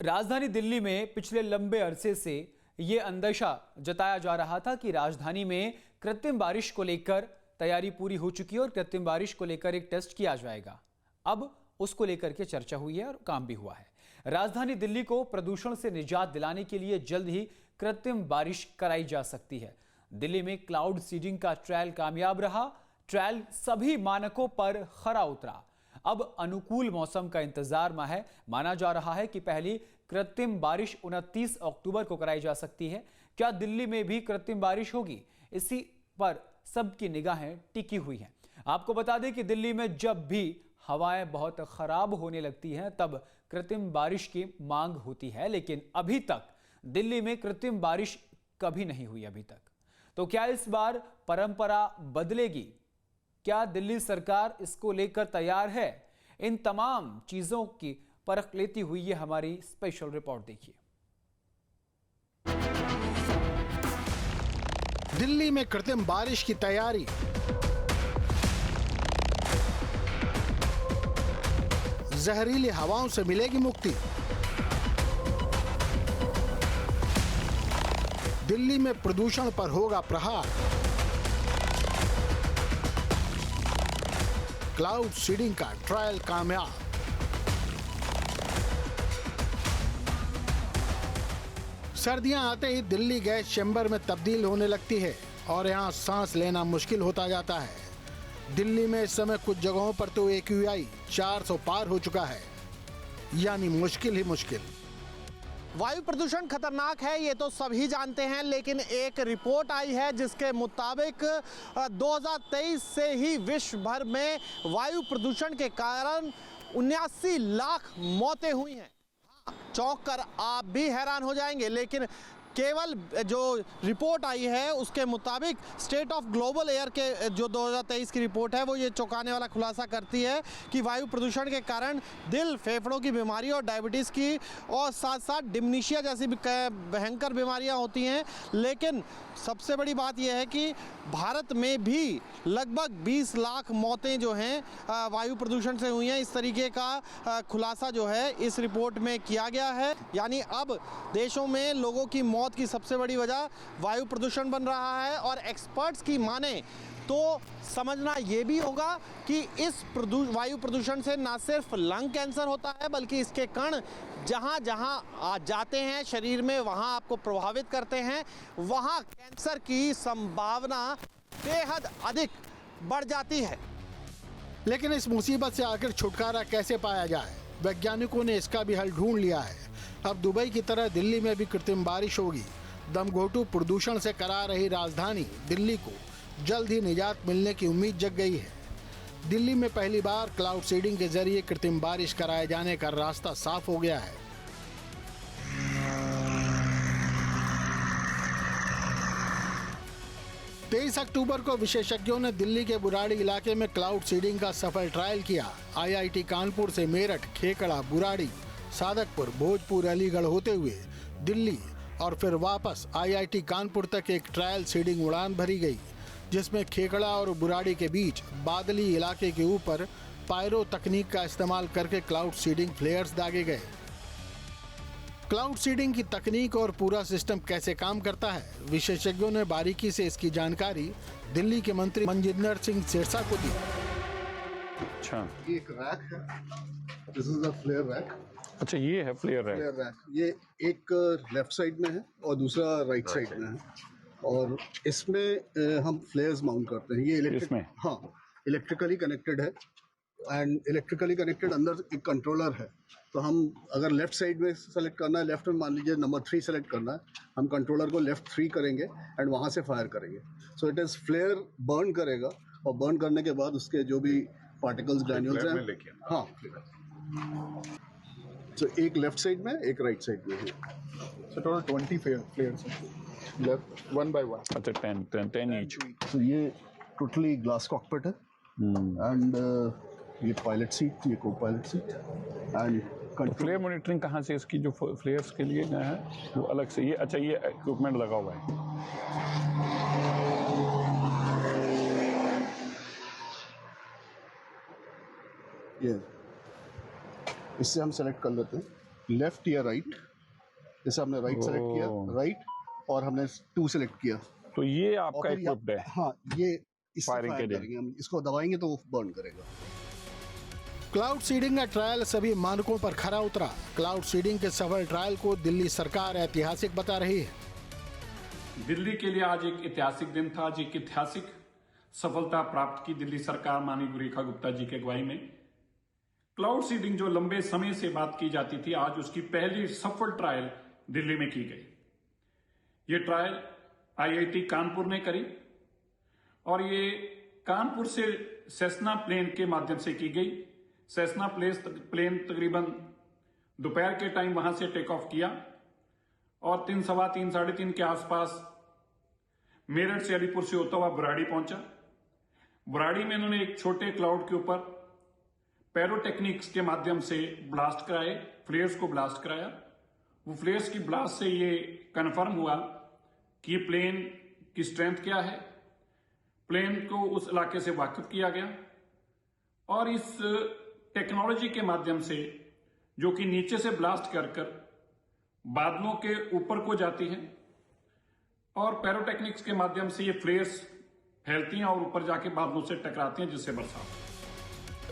राजधानी दिल्ली में पिछले लंबे अरसे से ये अंदेशा जताया जा रहा था कि राजधानी में कृत्रिम बारिश को लेकर तैयारी पूरी हो चुकी है और कृत्रिम बारिश को लेकर एक टेस्ट किया जाएगा। अब उसको लेकर के चर्चा हुई है और काम भी हुआ है। राजधानी दिल्ली को प्रदूषण से निजात दिलाने के लिए जल्द ही कृत्रिम बारिश कराई जा सकती है। दिल्ली में क्लाउड सीडिंग का ट्रायल कामयाब रहा। ट्रायल सभी मानकों पर खरा उतरा। अब अनुकूल मौसम का इंतजार है। माना जा रहा है कि पहली कृत्रिम बारिश 29 अक्टूबर को कराई जा सकती है। क्या दिल्ली में भी कृत्रिम बारिश होगी, इसी पर सबकी निगाहें टिकी हुई हैं। आपको बता दें कि दिल्ली में जब भी हवाएं बहुत खराब होने लगती हैं तब कृत्रिम बारिश की मांग होती है, लेकिन अभी तक दिल्ली में कृत्रिम बारिश कभी नहीं हुई अभी तक। तो क्या इस बार परंपरा बदलेगी? क्या दिल्ली सरकार इसको लेकर तैयार है? इन तमाम चीजों की परख लेती हुई ये हमारी स्पेशल रिपोर्ट देखिए। दिल्ली में कृत्रिम बारिश की तैयारी। जहरीली हवाओं से मिलेगी मुक्ति। दिल्ली में प्रदूषण पर होगा प्रहार। क्लाउड सीडिंग का ट्रायल कामयाब। सर्दियां आते ही दिल्ली गैस चैम्बर में तब्दील होने लगती है और यहां सांस लेना मुश्किल होता जाता है। दिल्ली में इस समय कुछ जगहों पर तो AQI 400 पार हो चुका है, यानी मुश्किल ही मुश्किल। वायु प्रदूषण खतरनाक है, ये तो सभी जानते हैं, लेकिन एक रिपोर्ट आई है जिसके मुताबिक 2023 से ही विश्व भर में वायु प्रदूषण के कारण 79 लाख मौतें हुई हैं। चौंक कर आप भी हैरान हो जाएंगे, लेकिन केवल जो रिपोर्ट आई है उसके मुताबिक स्टेट ऑफ ग्लोबल एयर के जो 2023 की रिपोर्ट है वो ये चौंकाने वाला खुलासा करती है कि वायु प्रदूषण के कारण दिल, फेफड़ों की बीमारी और डायबिटीज़ की और साथ साथ डिमेंशिया जैसी भी भयंकर बीमारियां होती हैं। लेकिन सबसे बड़ी बात यह है कि भारत में भी लगभग 20 लाख मौतें जो हैं वायु प्रदूषण से हुई हैं। इस तरीके का खुलासा जो है इस रिपोर्ट में किया गया है। यानी अब देशों में लोगों की मौत की सबसे बड़ी वजह वायु प्रदूषण बन रहा है। और एक्सपर्ट्स की माने तो समझना ये भी होगा कि इस वायु प्रदूषण से ना सिर्फ लंग कैंसर होता है, बल्कि इसके कण जहाँ जहाँ जाते हैं शरीर में वहाँ आपको प्रभावित करते हैं, वहाँ कैंसर की संभावना बेहद अधिक बढ़ जाती है। लेकिन इस मुसीबत से आखिर छुटकारा कैसे पाया जाए? वैज्ञानिकों ने इसका भी हल ढूंढ लिया है। अब दुबई की तरह दिल्ली में भी कृत्रिम बारिश होगी। दमघोंटू प्रदूषण से करा रही राजधानी दिल्ली को जल्द ही निजात मिलने की उम्मीद जग गई है। दिल्ली में पहली बार क्लाउड सीडिंग के जरिए कृत्रिम बारिश कराए जाने का रास्ता साफ हो गया है। तेईस अक्टूबर को विशेषज्ञों ने दिल्ली के बुराड़ी इलाके में क्लाउड सीडिंग का सफल ट्रायल किया। IIT कानपुर से मेरठ, खेकड़ा, बुराड़ी, सादकपुर, भोजपुर, अलीगढ़ होते हुए दिल्ली और फिर वापस IIT कानपुर तक एक ट्रायल सीडिंग उड़ान भरी गई, जिसमें खेकड़ा और बुराड़ी के बीच बादली इलाके के ऊपर पायरो तकनीक का इस्तेमाल करके क्लाउड सीडिंग फ्लेयर्स दागे गए। क्लाउड सीडिंग की तकनीक और पूरा सिस्टम कैसे काम करता है, विशेषज्ञों ने बारीकी से इसकी जानकारी दिल्ली के मंत्री मनजिंदर सिंह सिरसा को दी। अच्छा, ये एक रैक है, this is the flare rack. अच्छा, ये है फ्लेयर रैक। ये एक लेफ्ट साइड में है और दूसरा राइट साइड में है, और इसमें हम फ्लेयर्स माउंट करते हैं। ये इलेक्ट्रिकली कनेक्टेड है एंड इलेक्ट्रिकली कनेक्टेड अंदर एक कंट्रोलर है। तो हम अगर लेफ्ट साइड में सेलेक्ट करना है, लेफ्ट में मान लीजिए नंबर 3 सेलेक्ट करना है, हम कंट्रोलर को लेफ्ट 3 करेंगे एंड वहाँ से फायर करेंगे। So it is flare burn करेगा और बर्न करने के बाद उसके जो भी पार्टिकल्स, ग्रैन्यूल्स हैं, तो एक लेफ्ट साइड में एक राइट साइड में है। सो टोटल 20 फ्लेयर्स हैं, लेफ्ट 1 by 1। अच्छा, 10 ईच। तो ये टोटली ग्लास कॉकपिट है एंड ये पायलट सीट, ये को pilot seat and flare monitoring कहाँ से इसकी जो फ्लेयर्स के लिए है वो अलग से? ये अच्छा, ये इक्विपमेंट लगा हुआ है। ये इससे हम सेलेक्ट कर लेते हैं लेफ्ट या राइट, जैसे हमने राइट सेलेक्ट किया, राइट, और हमने 2 सेलेक्ट किया। तो ये आपका और फिर इक्विप्ड है हाँ, ये इससे फायरिंग के फायर लिए। करेंगे हम, इसको दबाएंगे तो वो बर्न करेगा। क्लाउड सीडिंग का ट्रायल सभी मानकों पर खरा उतरा। क्लाउड सीडिंग के सफल ट्रायल को दिल्ली सरकार ऐतिहासिक बता रही है। दिल्ली के लिए आज एक ऐतिहासिक दिन था। आज एक ऐतिहासिक सफलता प्राप्त की दिल्ली सरकार माननीय रेखा गुप्ता जी की अगुवाई में। क्लाउड सीडिंग जो लंबे समय से बात की जाती थी, आज उसकी पहली सफल ट्रायल दिल्ली में की गई। ये ट्रायल आईआईटी कानपुर ने करी और ये कानपुर से सेस्ना प्लेन के माध्यम से की गई। सेस्ना प्लेन तकरीबन दोपहर के टाइम वहां से टेक ऑफ किया और 3, सवा 3, 3:30 के आसपास मेरठ से अलीपुर से होता हुआ बुराड़ी पहुंचा। बुराड़ी में इन्होंने एक छोटे क्लाउड के ऊपर पैरोटेक्निक्स के माध्यम से ब्लास्ट कराए, फ्लेयर्स को ब्लास्ट कराया। वो फ्लेयर्स की ब्लास्ट से ये कन्फर्म हुआ कि ये प्लेन की स्ट्रेंथ क्या है। प्लेन को उस इलाके से वाकिफ किया गया और इस टेक्नोलॉजी के माध्यम से, जो कि नीचे से ब्लास्ट कर बादलों के ऊपर को जाती है और पैरोटेक्निक्स के माध्यम से ये फ्लेयर्स फैलती हैं और ऊपर जाके बादलों से टकराती हैं, जिससे बरसात।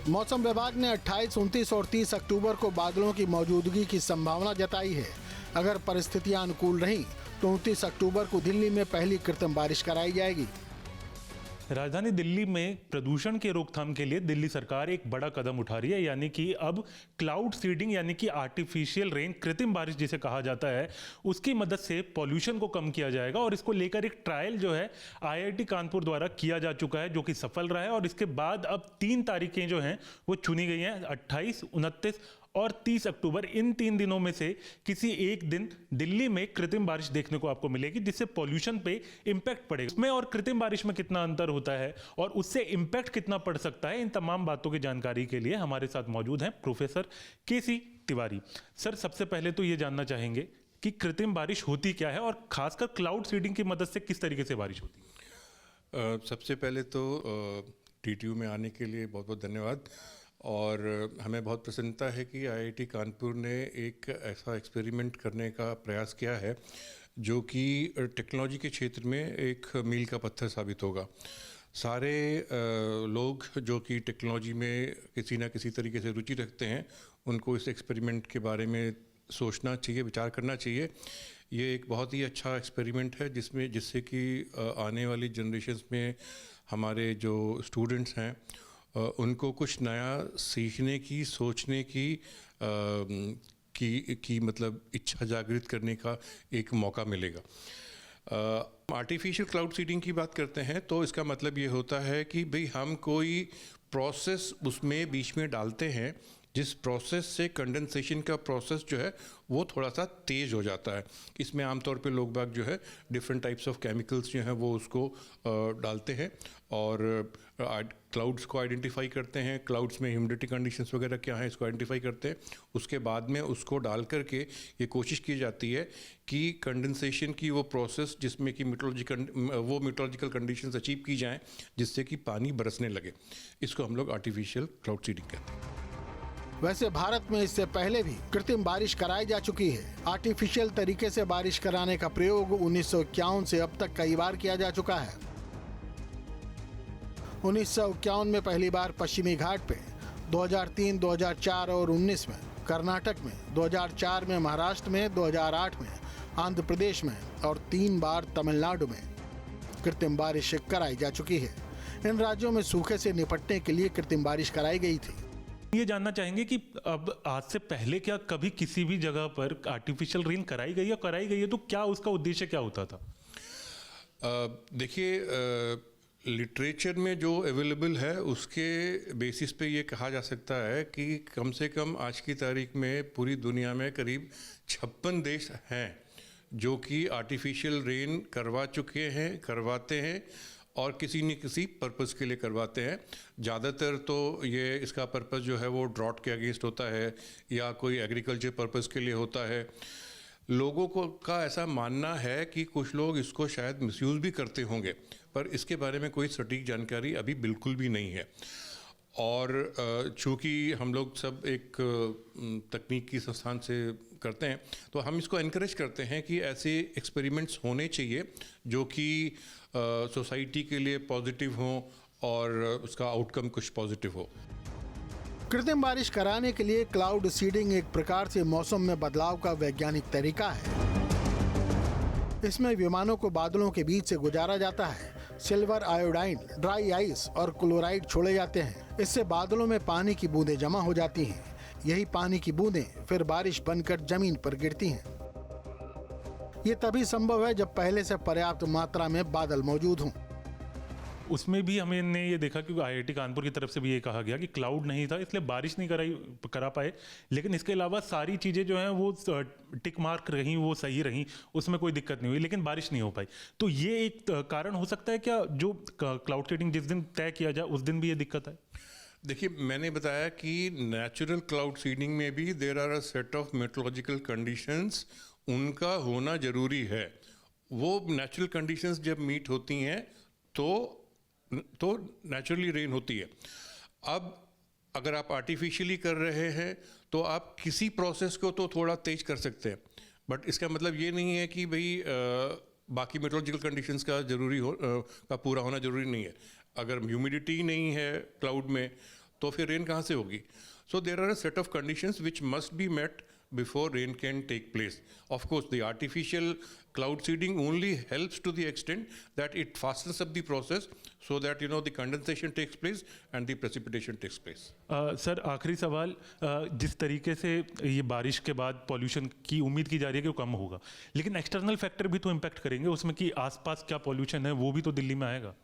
मौसम विभाग ने 28, 29 और 30 अक्टूबर को बादलों की मौजूदगी की संभावना जताई है। अगर परिस्थितियां अनुकूल रहीं तो 29 अक्टूबर को दिल्ली में पहली कृत्रिम बारिश कराई जाएगी। राजधानी दिल्ली में प्रदूषण के रोकथाम के लिए दिल्ली सरकार एक बड़ा कदम उठा रही है, यानी कि अब क्लाउड सीडिंग यानी कि आर्टिफिशियल रेन, कृत्रिम बारिश जिसे कहा जाता है, उसकी मदद से पॉल्यूशन को कम किया जाएगा। और इसको लेकर एक ट्रायल जो है आईआईटी कानपुर द्वारा किया जा चुका है, जो कि सफल रहा है। और इसके बाद अब 3 तारीखें जो हैं वो चुनी गई हैं, 28, 29 और 30 अक्टूबर। इन 3 दिनों में से किसी एक दिन दिल्ली में कृत्रिम बारिश देखने को आपको मिलेगी, जिससे पॉल्यूशन पे इंपैक्ट पड़ेगा। उसमें और कृत्रिम बारिश में कितना अंतर होता है और उससे इंपैक्ट कितना पड़ सकता है, इन तमाम बातों की जानकारी के लिए हमारे साथ मौजूद हैं प्रोफेसर केसी तिवारी। सर, सबसे पहले तो ये जानना चाहेंगे कि कृत्रिम बारिश होती क्या है और खासकर क्लाउड सीडिंग की मदद से किस तरीके से बारिश होती है? सबसे पहले तो टीटीयू में आने के लिए बहुत बहुत धन्यवाद। और हमें बहुत प्रसन्नता है कि आईआईटी कानपुर ने एक ऐसा एक्सपेरिमेंट करने का प्रयास किया है जो कि टेक्नोलॉजी के क्षेत्र में एक मील का पत्थर साबित होगा। सारे लोग जो कि टेक्नोलॉजी में किसी न किसी तरीके से रुचि रखते हैं, उनको इस एक्सपेरिमेंट के बारे में सोचना चाहिए, विचार करना चाहिए। ये एक बहुत ही अच्छा एक्सपेरिमेंट है जिससे कि आने वाली जनरेशन्स में हमारे जो स्टूडेंट्स हैं उनको कुछ नया सीखने की, सोचने की मतलब इच्छा जागृत करने का एक मौका मिलेगा। आर्टिफिशियल क्लाउड सीडिंग की बात करते हैं तो इसका मतलब ये होता है कि भाई हम कोई प्रोसेस उसमें बीच में डालते हैं, जिस प्रोसेस से कंडेंसेशन का प्रोसेस जो है वो थोड़ा सा तेज़ हो जाता है। इसमें आमतौर पे लोग बाग जो है डिफरेंट टाइप्स ऑफ केमिकल्स जो हैं वो उसको डालते हैं और क्लाउड्स को आइडेंटिफाई करते हैं। क्लाउड्स में ह्यूमिडिटी कंडीशंस वगैरह क्या हैं इसको आइडेंटिफाई करते हैं। उसके बाद में उसको डाल करके ये कोशिश की जाती है कि कंडेंसेशन की वो प्रोसेस जिसमें कि मीटरोलॉजिकल कंडीशंस अचीव की जाएँ जिससे कि पानी बरसने लगे, इसको हम लोग आर्टिफिशियल क्लाउड सीडिंग कहते हैं। वैसे भारत में इससे पहले भी कृत्रिम बारिश कराई जा चुकी है। आर्टिफिशियल तरीके से बारिश कराने का प्रयोग 1951 से अब तक कई बार किया जा चुका है। 1951 में पहली बार पश्चिमी घाट पे, 2003, 2004 और 19 में कर्नाटक में, 2004 में महाराष्ट्र में, 2008 में आंध्र प्रदेश में और 3 बार तमिलनाडु में कृत्रिम बारिश कराई जा चुकी है। इन राज्यों में सूखे से निपटने के लिए कृत्रिम बारिश कराई गई थी। ये जानना चाहेंगे कि अब आज से पहले क्या कभी किसी भी जगह पर आर्टिफिशियल रेन कराई गई है तो क्या उसका उद्देश्य क्या होता था? देखिए, लिटरेचर में जो अवेलेबल है उसके बेसिस पे ये कहा जा सकता है कि कम से कम आज की तारीख में पूरी दुनिया में करीब 56 देश हैं जो कि आर्टिफिशियल रेन करवा चुके हैं, करवाते हैं और किसी न किसी पर्पस के लिए करवाते हैं। ज़्यादातर तो ये इसका पर्पस जो है वो ड्रॉट के अगेंस्ट होता है या कोई एग्रीकल्चर पर्पस के लिए होता है। लोगों का ऐसा मानना है कि कुछ लोग इसको शायद मिसयूज़ भी करते होंगे, पर इसके बारे में कोई सटीक जानकारी अभी बिल्कुल भी नहीं है। और चूँकि हम लोग सब एक तकनीकी संस्थान से करते हैं तो हम इसको इनकरेज करते हैं कि ऐसे एक्सपेरिमेंट्स होने चाहिए जो कि सोसाइटी के लिए पॉजिटिव हों और उसका आउटकम कुछ पॉजिटिव हो। कृत्रिम बारिश कराने के लिए क्लाउड सीडिंग एक प्रकार से मौसम में बदलाव का वैज्ञानिक तरीका है। इसमें विमानों को बादलों के बीच से गुजारा जाता है। सिल्वर आयोडाइन, ड्राई आइस और क्लोराइड छोड़े जाते हैं। इससे बादलों में पानी की बूंदें जमा हो जाती हैं। यही पानी की बूंदें फिर बारिश बनकर जमीन पर गिरती हैं। ये तभी संभव है जब पहले से पर्याप्त मात्रा में बादल मौजूद हों। उसमें भी हमने ये देखा कि आईआईटी कानपुर की तरफ से भी ये कहा गया कि क्लाउड नहीं था इसलिए बारिश नहीं करा पाए, लेकिन इसके अलावा सारी चीज़ें जो हैं वो टिक मार्क रहीं, वो सही रहीं, उसमें कोई दिक्कत नहीं हुई, लेकिन बारिश नहीं हो पाई। तो ये एक कारण हो सकता है क्या, जो क्लाउड सीडिंग जिस दिन तय किया जाए उस दिन भी ये दिक्कत है? देखिए, मैंने बताया कि नेचुरल क्लाउड सीडिंग में भी there are a set of meteorological conditions, उनका होना जरूरी है। वो नेचुरल कंडीशंस जब मीट होती हैं तो नेचुरली रेन होती है। अब अगर आप आर्टिफिशियली कर रहे हैं तो आप किसी प्रोसेस को तो थोड़ा तेज कर सकते हैं, बट इसका मतलब ये नहीं है कि भाई बाकी मेट्रोलॉजिकल कंडीशंस का का पूरा होना जरूरी नहीं है। अगर ह्यूमिडिटी नहीं है क्लाउड में तो फिर रेन कहाँ से होगी? So there are a set of conditions which must be met before rain can take place. Of course, the artificial cloud seeding only helps to the extent that it fastens up the process so that the condensation takes place and the precipitation takes place. Sir, आखिरी सवाल, जिस तरीके से ये बारिश के बाद pollution की उम्मीद की जा रही है कि वो कम होगा, लेकिन एक्सटर्नल फैक्टर भी तो इम्पैक्ट करेंगे उसमें कि आसपास क्या पॉल्यूशन है वो भी तो दिल्ली में आएगा।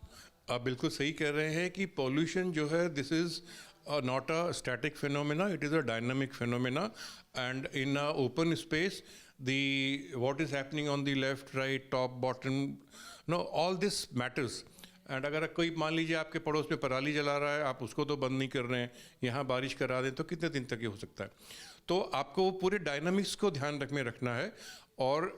आप बिल्कुल सही कह रहे हैं कि पॉल्यूशन जो है this is not a static phenomena, it is a dynamic phenomena, and in a open space what is happening on the left, right, top, bottom, all this matters. And अगर कोई मान लीजिए आपके पड़ोस में पराली जला रहा है, आप उसको तो बंद नहीं कर रहे हैं, यहाँ बारिश करा दें तो कितने दिन तक ये हो सकता है? तो आपको पूरे डायनामिक्स को ध्यान में रखना है। और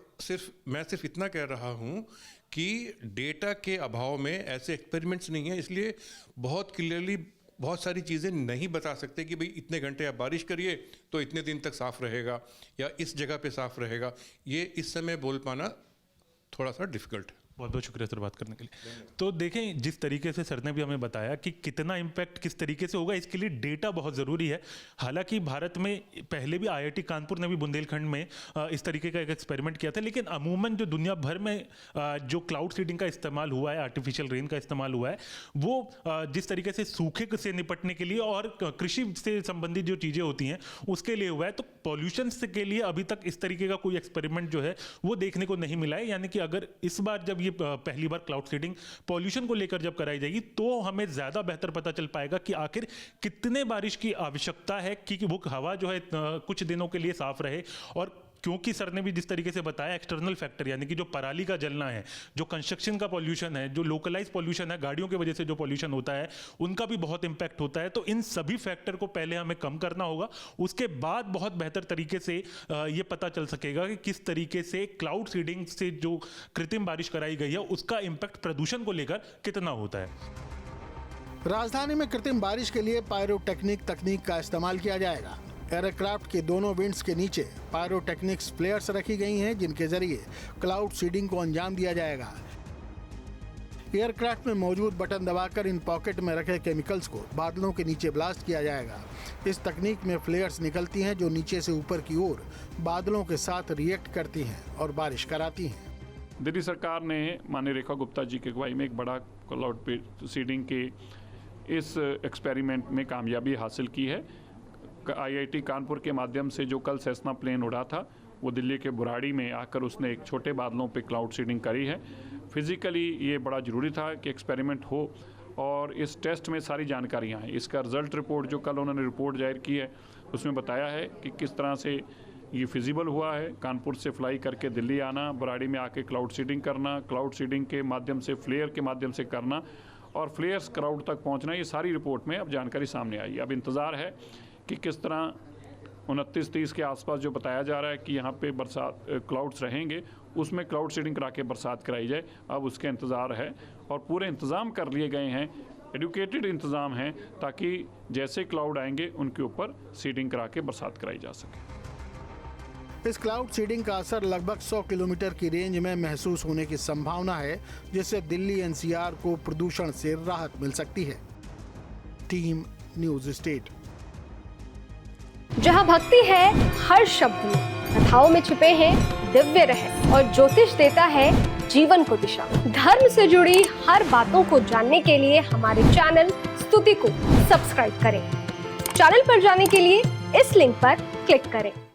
मैं सिर्फ इतना कह रहा हूँ कि डेटा के अभाव में ऐसे एक्सपेरिमेंट्स नहीं है, इसलिए बहुत क्लियरली बहुत सारी चीज़ें नहीं बता सकते कि भाई इतने घंटे आप बारिश करिए तो इतने दिन तक साफ़ रहेगा या इस जगह पे साफ़ रहेगा। ये इस समय बोल पाना थोड़ा सा डिफ़िकल्ट है। बहुत बहुत शुक्रिया सर बात करने के लिए। तो देखें, जिस तरीके से सर ने भी हमें बताया कि कितना इम्पैक्ट किस तरीके से होगा, इसके लिए डेटा बहुत ज़रूरी है। हालांकि भारत में पहले भी आईआईटी कानपुर ने भी बुंदेलखंड में इस तरीके का एक एक्सपेरिमेंट किया था, लेकिन अमूमन जो दुनिया भर में जो क्लाउड सीडिंग का इस्तेमाल हुआ है, आर्टिफिशियल रेन का इस्तेमाल हुआ है, वो जिस तरीके से सूखे से निपटने के लिए और कृषि से संबंधित जो चीज़ें होती हैं उसके लिए हुआ है। तो पॉल्यूशन के लिए अभी तक इस तरीके का कोई एक्सपेरिमेंट जो है वो देखने को नहीं मिला है। यानी कि अगर इस बार जब ये पहली बार क्लाउड सीडिंग पॉल्यूशन को लेकर जब कराई जाएगी तो हमें ज्यादा बेहतर पता चल पाएगा कि आखिर कितने बारिश की आवश्यकता है कि वो हवा जो है कुछ दिनों के लिए साफ रहे। और क्योंकि सर ने भी जिस तरीके से बताया, एक्सटर्नल फैक्टर यानी कि जो पराली का जलना है, जो कंस्ट्रक्शन का पॉल्यूशन है, जो लोकलाइज पॉल्यूशन है, गाड़ियों की वजह से जो पॉल्यूशन होता है, उनका भी बहुत इंपैक्ट होता है। तो इन सभी फैक्टर को पहले हमें कम करना होगा, उसके बाद बहुत बेहतर तरीके से ये पता चल सकेगा कि किस तरीके से क्लाउड सीडिंग से जो कृत्रिम बारिश कराई गई है उसका इंपैक्ट प्रदूषण को लेकर कितना होता है। राजधानी में कृत्रिम बारिश के लिए पायरोटेक्निक तकनीक का इस्तेमाल किया जाएगा। एयरक्राफ्ट के दोनों विंड्स के नीचे पायरोटेक्निक्स फ्लेयर्स रखी गई हैं, जिनके जरिए क्लाउड सीडिंग को अंजाम दिया जाएगा। एयरक्राफ्ट में मौजूद बटन दबाकर इन पॉकेट में रखे केमिकल्स को बादलों के नीचे ब्लास्ट किया जाएगा। इस तकनीक में फ्लेयर्स निकलती हैं जो नीचे से ऊपर की ओर बादलों के साथ रिएक्ट करती हैं और बारिश कराती हैं। दिल्ली सरकार ने माननीय रेखा गुप्ता जी की अगुवाई में एक बड़ा क्लाउड सीडिंग के इस एक्सपेरिमेंट में कामयाबी हासिल की है। आईआईटी कानपुर के माध्यम से जो कल सेस्ना प्लेन उड़ा था वो दिल्ली के बुराड़ी में आकर उसने एक छोटे बादलों पे क्लाउड सीडिंग करी है। फिज़िकली ये बड़ा ज़रूरी था कि एक्सपेरिमेंट हो और इस टेस्ट में सारी जानकारियाँ हैं। इसका रिज़ल्ट रिपोर्ट जो कल उन्होंने रिपोर्ट जाहिर की है उसमें बताया है कि किस तरह से ये फिजिबल हुआ है। कानपुर से फ्लाई करके दिल्ली आना, बुराड़ी में आके क्लाउड सीडिंग करना, क्लाउड सीडिंग के माध्यम से फ्लेयर के माध्यम से करना और फ्लेयर्स क्राउड तक पहुँचना, ये सारी रिपोर्ट में अब जानकारी सामने आई। अब इंतज़ार है कि किस तरह 29-30 के आसपास जो बताया जा रहा है कि यहाँ पे बरसात क्लाउड्स रहेंगे, उसमें क्लाउड सीडिंग करा के बरसात कराई जाए। अब उसके इंतज़ार है और पूरे इंतज़ाम कर लिए गए हैं एडुकेटेड इंतज़ाम हैं ताकि जैसे क्लाउड आएंगे उनके ऊपर सीडिंग करा के बरसात कराई जा सके। इस क्लाउड सीडिंग का असर लगभग 100 किलोमीटर की रेंज में महसूस होने की संभावना है, जिससे दिल्ली एनसीआर को प्रदूषण से राहत मिल सकती है। Team news state. जहां भक्ति है हर शब्द में, कथाओं में छुपे हैं दिव्य रहस्य और ज्योतिष देता है जीवन को दिशा। धर्म से जुड़ी हर बातों को जानने के लिए हमारे चैनल स्तुति को सब्सक्राइब करें। चैनल पर जाने के लिए इस लिंक पर क्लिक करें।